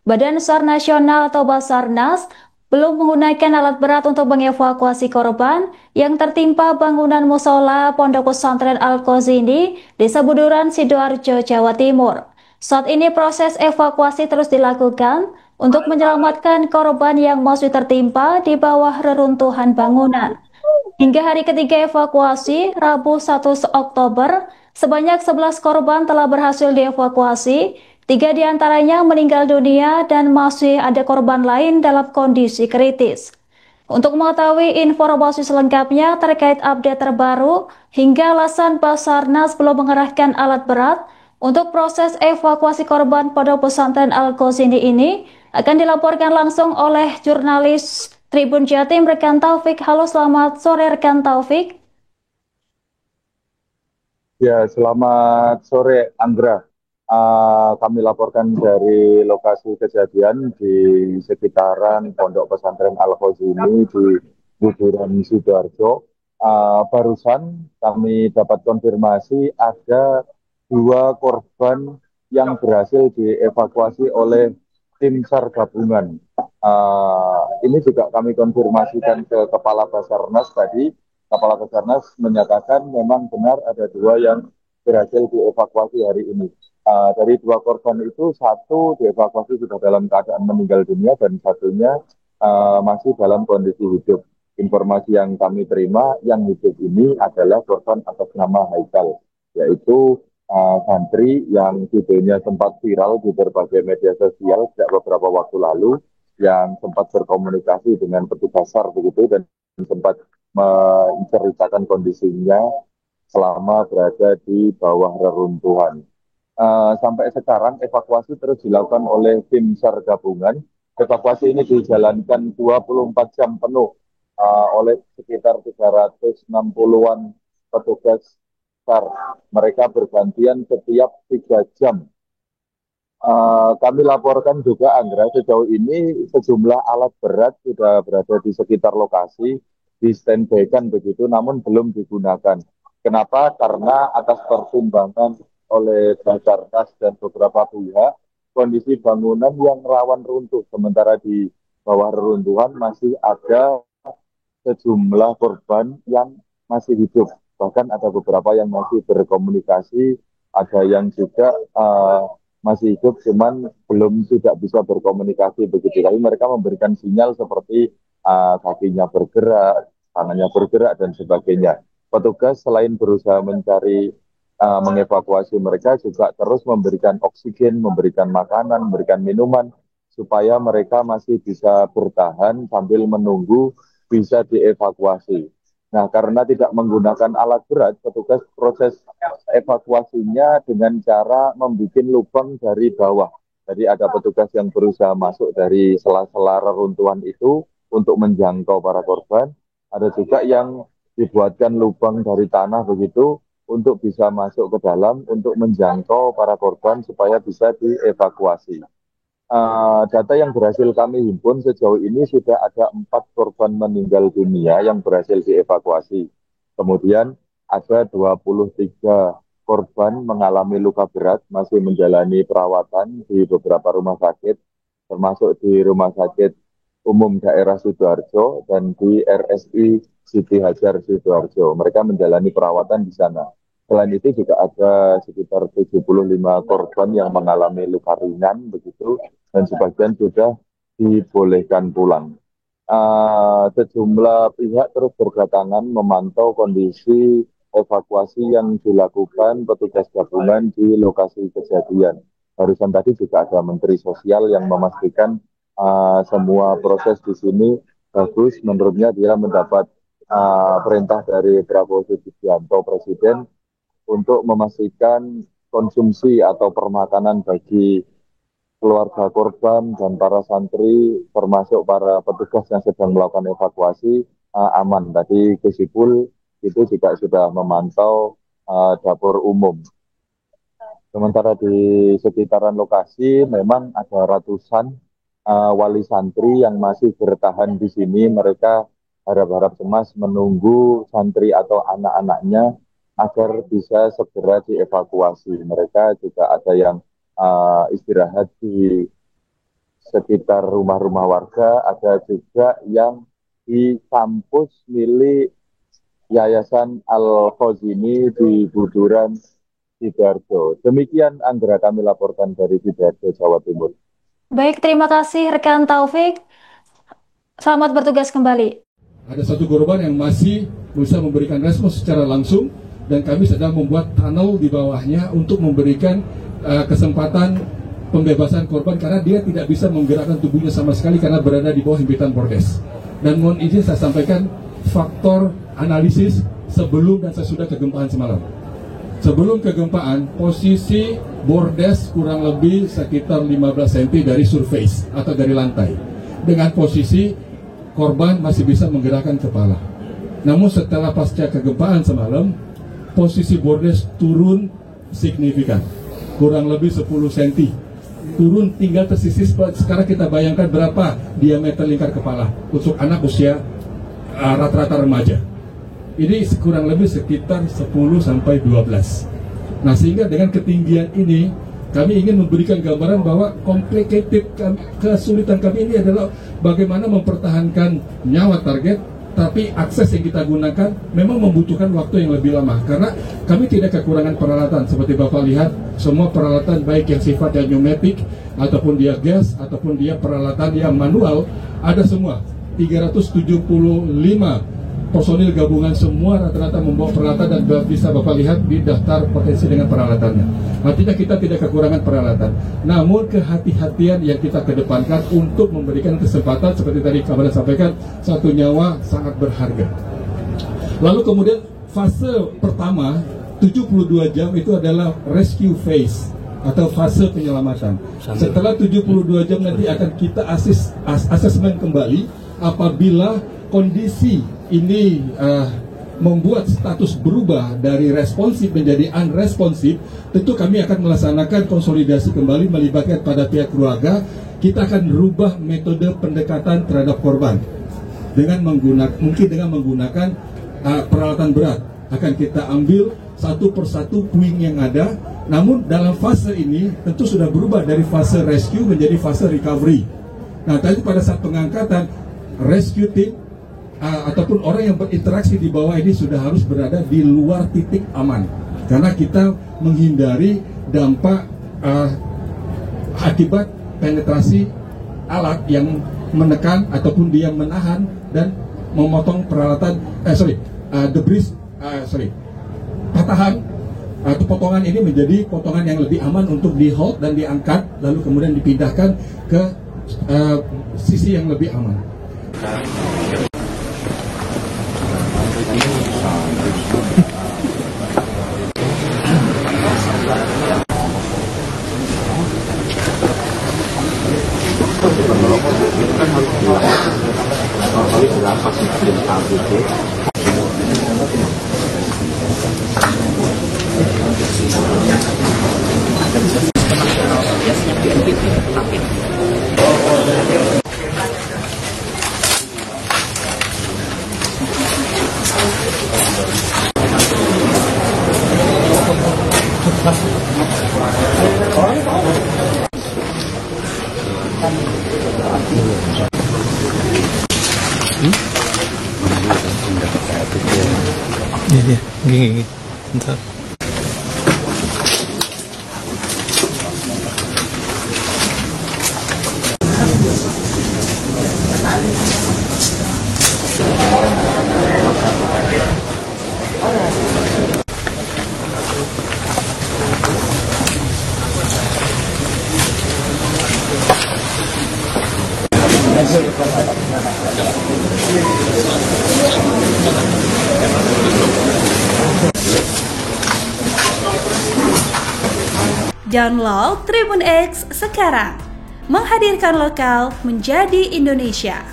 Badan SAR Nasional atau Basarnas belum menggunakan alat berat untuk mengevakuasi korban yang tertimpa bangunan musola Pondok Pesantren Al-Qazini, Desa Buduran, Sidoarjo, Jawa Timur. Saat ini proses evakuasi terus dilakukan untuk menyelamatkan korban yang masih tertimpa di bawah reruntuhan bangunan. Hingga hari ketiga evakuasi, Rabu 1 Oktober, sebanyak 11 korban telah berhasil dievakuasi, 3 diantaranya meninggal dunia dan masih ada korban lain dalam kondisi kritis. Untuk mengetahui informasi selengkapnya terkait update terbaru hingga alasan Basarnas belum mengerahkan alat berat untuk proses evakuasi korban pada pesantren Al-Qazini ini akan dilaporkan langsung oleh jurnalis Tribun Jatim rekan Taufik. Halo, selamat sore rekan Taufik. Ya, selamat sore, Anggra. Kami laporkan dari lokasi kejadian di sekitaran Pondok Pesantren Al-Khazini di Buduran, Sidoarjo. Barusan kami dapat konfirmasi ada dua korban yang berhasil dievakuasi oleh tim SAR gabungan. Ini juga kami konfirmasikan ke Kepala Basarnas tadi. Kepala Basarnas menyatakan memang benar ada dua yang berhasil dievakuasi hari ini. Dari dua korban itu, satu dievakuasi sudah dalam keadaan meninggal dunia dan satunya masih dalam kondisi hidup. Informasi yang kami terima, yang hidup ini adalah korban atas nama Haikal, yaitu santri yang videonya sempat viral di berbagai media sosial sejak beberapa waktu lalu, yang sempat berkomunikasi dengan petugas SAR begitu dan sempat menceritakan kondisinya selama berada di bawah reruntuhan. Sampai sekarang evakuasi terus dilakukan oleh tim SAR gabungan. Evakuasi ini dijalankan 24 jam penuh oleh sekitar 360-an petugas SAR. Mereka bergantian setiap 3 jam. Kami laporkan juga, Anggra, sejauh ini sejumlah alat berat sudah berada di sekitar lokasi, di standby-kan begitu, namun belum digunakan. Kenapa? Karena atas pertimbangan oleh Basarnas dan beberapa pihak, kondisi bangunan yang rawan runtuh, sementara di bawah reruntuhan masih ada sejumlah korban yang masih hidup. Bahkan ada beberapa yang masih berkomunikasi, ada yang juga masih hidup, cuman belum tidak bisa berkomunikasi begitu. Tapi mereka memberikan sinyal seperti kakinya bergerak, tangannya bergerak, dan sebagainya. Petugas selain berusaha mencari mengevakuasi mereka juga terus memberikan oksigen, memberikan makanan, memberikan minuman, supaya mereka masih bisa bertahan sambil menunggu bisa dievakuasi. Nah, karena tidak menggunakan alat berat, petugas proses evakuasinya dengan cara membuat lubang dari bawah. Jadi ada petugas yang berusaha masuk dari sela-sela reruntuhan itu untuk menjangkau para korban. Ada juga yang dibuatkan lubang dari tanah begitu untuk bisa masuk ke dalam untuk menjangkau para korban supaya bisa dievakuasi. Data yang berhasil kami himpun sejauh ini sudah ada 4 korban meninggal dunia yang berhasil dievakuasi. Kemudian ada 23 korban mengalami luka berat, masih menjalani perawatan di beberapa rumah sakit, termasuk di Rumah Sakit Umum Daerah Sidoarjo dan di RSI Siti Hajar Sidoarjo. Mereka menjalani perawatan di sana. Selain itu juga ada sekitar 75 korban yang mengalami luka ringan begitu dan sebagian sudah dibolehkan pulang. Sejumlah pihak terus berdatangan memantau kondisi evakuasi yang dilakukan petugas gabungan di lokasi kejadian. Barusan tadi juga ada Menteri Sosial yang memastikan semua proses di sini bagus. Menurutnya dia mendapat perintah dari Prabowo Subianto Presiden untuk memastikan konsumsi atau permakanan bagi keluarga korban dan para santri, termasuk para petugas yang sedang melakukan evakuasi, aman. Tadi Kusipul itu juga sudah memantau dapur umum. Sementara di sekitaran lokasi memang ada ratusan wali santri yang masih bertahan di sini. Mereka harap-harap cemas menunggu santri atau anak-anaknya agar bisa segera dievakuasi. Mereka juga ada yang istirahat di sekitar rumah-rumah warga, ada juga yang di kampus milik Yayasan Al-Khozini di Buduran, Sidoarjo. Demikian Anggra, kami laporkan dari Sidoarjo, Jawa Timur. Baik, terima kasih rekan Taufik. Selamat bertugas kembali. Ada satu korban yang masih bisa memberikan respon secara langsung dan kami sedang membuat tunnel di bawahnya untuk memberikan kesempatan pembebasan korban karena dia tidak bisa menggerakkan tubuhnya sama sekali karena berada di bawah himpitan bordes. Dan mohon izin saya sampaikan faktor analisis sebelum dan sesudah kegempaan semalam. Sebelum kegempaan, posisi bordes kurang lebih sekitar 15 cm dari surface atau dari lantai. Dengan posisi korban masih bisa menggerakkan kepala. Namun setelah pasca kegempaan semalam, posisi bordes turun signifikan. Kurang lebih 10 cm. Turun tinggal tersisih. Sekarang kita bayangkan berapa diameter lingkar kepala untuk anak usia rata-rata remaja. Ini kurang lebih sekitar 10 sampai 12. Nah, sehingga dengan ketinggian ini kami ingin memberikan gambaran bahwa complicated kesulitan kami ini adalah bagaimana mempertahankan nyawa target, tapi akses yang kita gunakan memang membutuhkan waktu yang lebih lama karena kami tidak kekurangan peralatan. Seperti Bapak lihat, semua peralatan baik yang sifatnya pneumatik ataupun dia gas ataupun dia peralatan yang manual ada semua. 375 personil gabungan semua rata-rata membawa peralatan dan bisa Bapak lihat di daftar potensi dengan peralatannya. Artinya kita tidak kekurangan peralatan. Namun kehati-hatian yang kita kedepankan untuk memberikan kesempatan seperti tadi kabar sampaikan, satu nyawa sangat berharga. Lalu kemudian fase pertama 72 jam itu adalah rescue phase atau fase penyelamatan. Setelah 72 jam nanti akan kita asesmen kembali apabila kondisi ini membuat status berubah dari responsif menjadi unresponsif, tentu kami akan melaksanakan konsolidasi kembali melibatkan pada pihak keluarga. Kita akan merubah metode pendekatan terhadap korban dengan menggunakan peralatan berat. Akan kita ambil satu persatu puing yang ada. Namun dalam fase ini tentu sudah berubah dari fase rescue menjadi fase recovery. Nah, tadi pada saat pengangkatan rescue team ataupun orang yang berinteraksi di bawah ini sudah harus berada di luar titik aman karena kita menghindari dampak akibat penetrasi alat yang menekan ataupun dia menahan dan memotong peralatan patahan atau potongan ini menjadi potongan yang lebih aman untuk di hold dan diangkat lalu kemudian dipindahkan ke sisi yang lebih aman. Iya, gini. Bentar. Download Tribun X sekarang, menghadirkan lokal menjadi Indonesia.